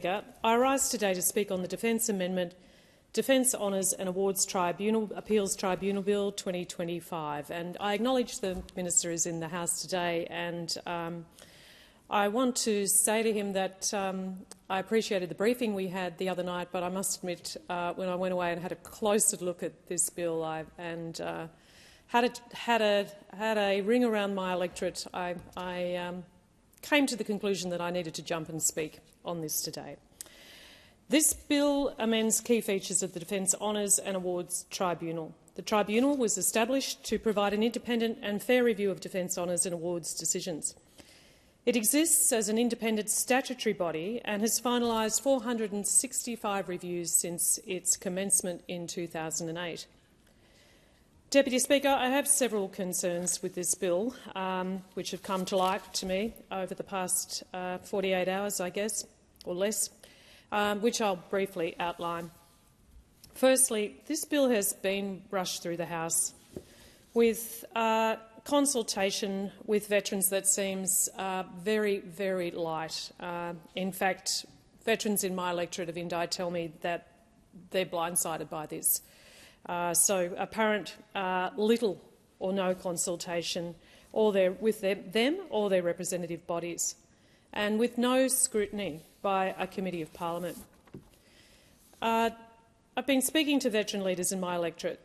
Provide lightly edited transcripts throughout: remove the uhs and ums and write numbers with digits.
Speaker. I rise today to speak on the Defence Amendment, Defence Honours and Awards Tribunal Appeals Tribunal Bill 2025. And I acknowledge the Minister is in the House today, and I want to say to him that I appreciated the briefing we had the other night, but I must admit when I went away and had a closer look at this bill and had a ring around my electorate, I came to the conclusion that I needed to jump and speak on this today. This bill amends key features of the Defence Honours and Awards Tribunal. The tribunal was established to provide an independent and fair review of defence honours and awards decisions. It exists as an independent statutory body and has finalised 465 reviews since its commencement in 2008. Deputy Speaker, I have several concerns with this bill, which have come to light to me over the past 48 hours, I guess, or less, which I'll briefly outline. Firstly, this bill has been rushed through the House with consultation with veterans that seems very, very light. In fact, veterans in my electorate of Indi tell me that they're blindsided by this. So apparent little or no consultation with them or their representative bodies, and with no scrutiny by a committee of parliament. I've been speaking to veteran leaders in my electorate,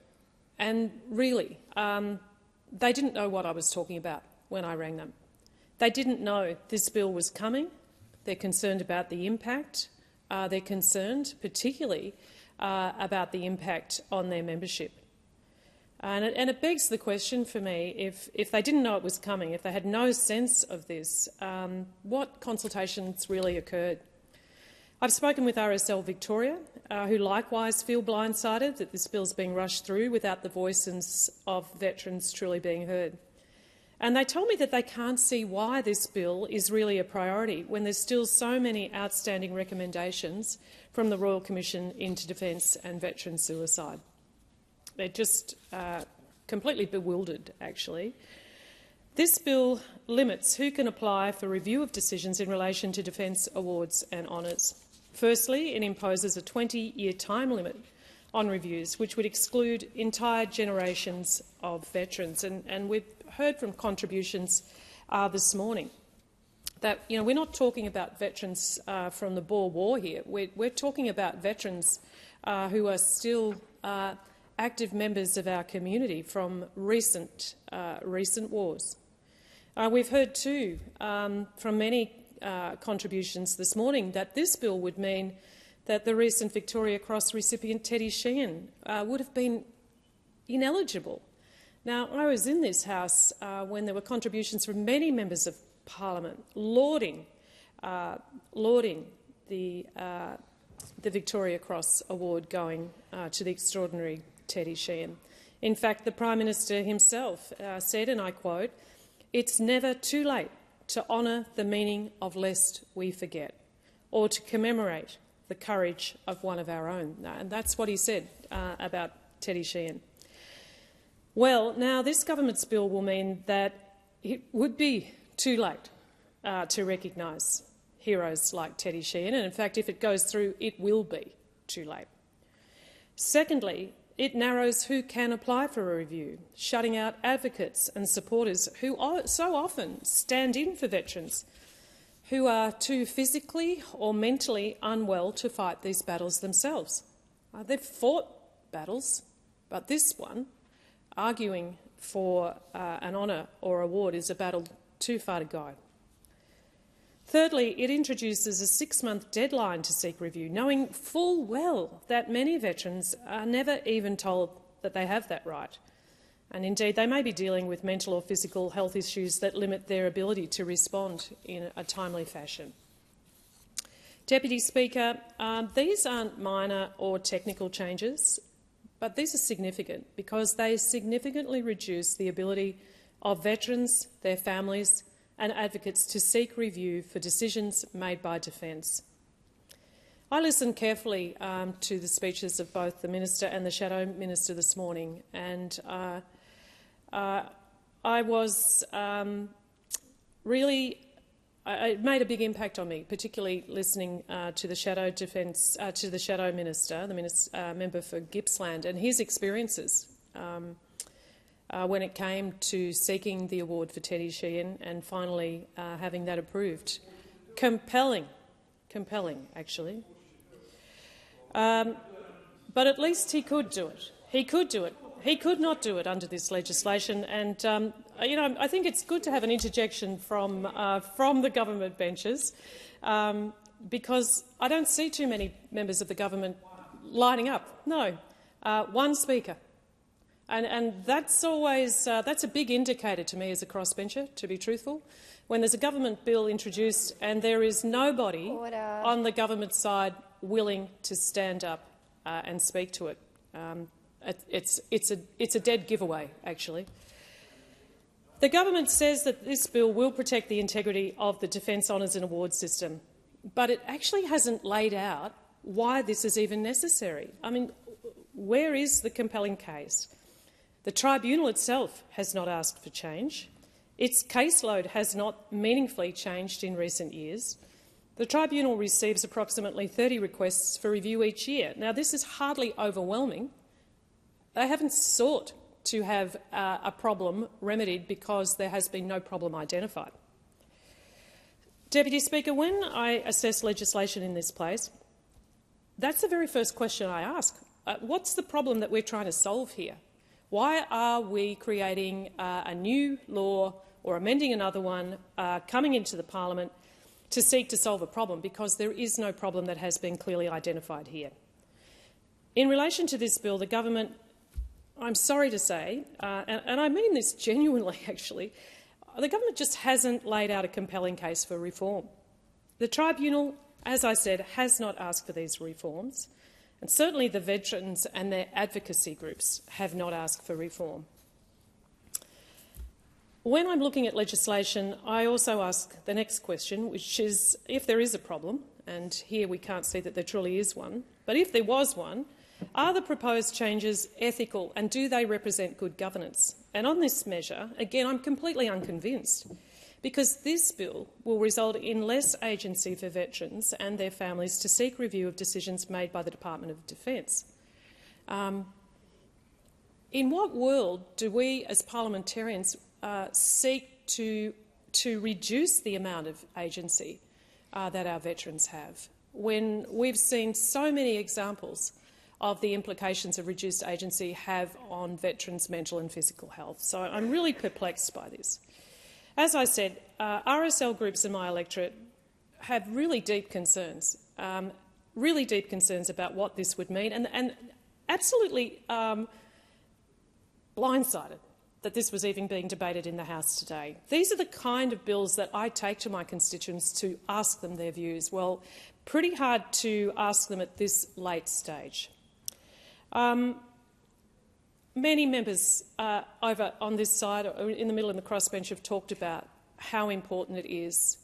and really, they didn't know what I was talking about when I rang them. They didn't know this bill was coming. They're concerned about the impact. They're concerned particularly about the impact on their membership. And it begs the question for me, if they didn't know it was coming, if they had no sense of this, what consultations really occurred? I've spoken with RSL Victoria, who likewise feel blindsided that this bill's being rushed through without the voices of veterans truly being heard. And they told me that they can't see why this bill is really a priority when there's still so many outstanding recommendations from the Royal Commission into Defence and Veteran Suicide. They're just completely bewildered, actually. This bill limits who can apply for review of decisions in relation to defence awards and honours. Firstly, it imposes a 20-year time limit on reviews, which would exclude entire generations of veterans. And we've heard from contributions this morning that we're not talking about veterans from the Boer War here. We're talking about veterans who are still active members of our community from recent wars. We've heard too from many contributions this morning that this bill would mean that the recent Victoria Cross recipient Teddy Sheehan would have been ineligible. Now, I was in this House when there were contributions from many members of Parliament lauding the Victoria Cross award going to the extraordinary Teddy Sheehan. In fact, the Prime Minister himself said, and I quote, "It's never too late to honour the meaning of lest we forget, or to commemorate the courage of one of our own." And that's what he said about Teddy Sheehan. Well, now this government's bill will mean that it would be too late to recognise heroes like Teddy Sheehan, and in fact, if it goes through, it will be too late. Secondly, it narrows who can apply for a review, shutting out advocates and supporters who so often stand in for veterans who are too physically or mentally unwell to fight these battles themselves. They've fought battles, but this one, arguing for an honour or award, is a battle too far to go. Thirdly, it introduces a 6-month deadline to seek review, knowing full well that many veterans are never even told that they have that right. And indeed, they may be dealing with mental or physical health issues that limit their ability to respond in a timely fashion. Deputy Speaker, these aren't minor or technical changes, but these are significant because they significantly reduce the ability of veterans, their families and advocates to seek review for decisions made by Defence. I listened carefully to the speeches of both the Minister and the Shadow Minister this morning, and I was really it made a big impact on me, particularly listening to the shadow minister, the member for Gippsland, and his experiences when it came to seeking the award for Teddy Sheehan and finally having that approved. Compelling, actually. But at least he could do it. He could do it. He could not do it under this legislation, and I think it's good to have an interjection from the government benches, because I don't see too many members of the government lining up. No, one speaker, and that's always that's a big indicator to me as a crossbencher, to be truthful. When there's a government bill introduced and there is nobody on the government side willing to stand up and speak to it. It's a dead giveaway, actually. The government says that this bill will protect the integrity of the Defence Honours and Awards system, but it actually hasn't laid out why this is even necessary. I mean, where is the compelling case? The tribunal itself has not asked for change. Its caseload has not meaningfully changed in recent years. The tribunal receives approximately 30 requests for review each year. Now, this is hardly overwhelming. They haven't sought to have a problem remedied because there has been no problem identified. Deputy Speaker, when I assess legislation in this place, that's the very first question I ask. What's the problem that we're trying to solve here? Why are we creating a new law or amending another one, coming into the parliament to seek to solve a problem, because there is no problem that has been clearly identified here? In relation to this bill, the government, I'm sorry to say, and I mean this genuinely actually, the government just hasn't laid out a compelling case for reform. The tribunal, as I said, has not asked for these reforms, and certainly the veterans and their advocacy groups have not asked for reform. When I'm looking at legislation, I also ask the next question, which is, if there is a problem, and here we can't see that there truly is one, but if there was one, are the proposed changes ethical and do they represent good governance? And on this measure, again, I'm completely unconvinced, because this bill will result in less agency for veterans and their families to seek review of decisions made by the Department of Defence. In what world do we as parliamentarians seek to reduce the amount of agency that our veterans have, when we've seen so many examples of the implications of reduced agency have on veterans' mental and physical health? So I'm really perplexed by this. As I said, RSL groups in my electorate have really deep concerns about what this would mean, and absolutely blindsided that this was even being debated in the House today. These are the kind of bills that I take to my constituents to ask them their views. Well, pretty hard to ask them at this late stage. Many members over on this side, or in the middle in the crossbench, have talked about how important it is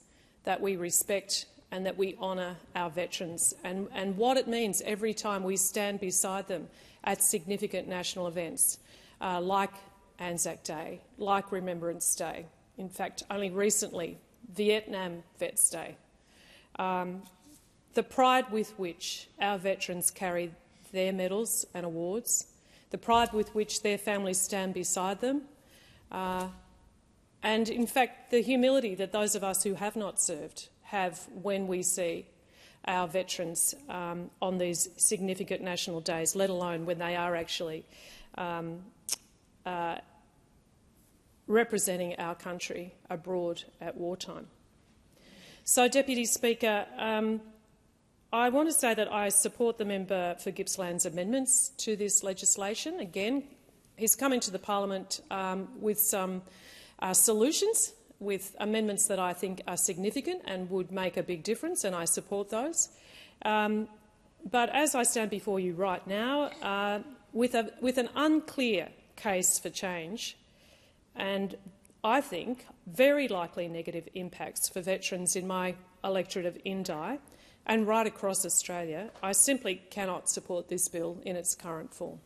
that we respect and that we honour our veterans, and what it means every time we stand beside them at significant national events like Anzac Day, like Remembrance Day. In fact, only recently, Vietnam Vets Day. The pride with which our veterans carry their medals and awards, the pride with which their families stand beside them, and in fact the humility that those of us who have not served have when we see our veterans on these significant national days, let alone when they are actually representing our country abroad at wartime. So, Deputy Speaker, I want to say that I support the member for Gippsland's amendments to this legislation. Again, he's come into the parliament with some solutions, with amendments that I think are significant and would make a big difference, and I support those. But as I stand before you right now, with an unclear case for change, and I think very likely negative impacts for veterans in my electorate of Indi and right across Australia, I simply cannot support this bill in its current form.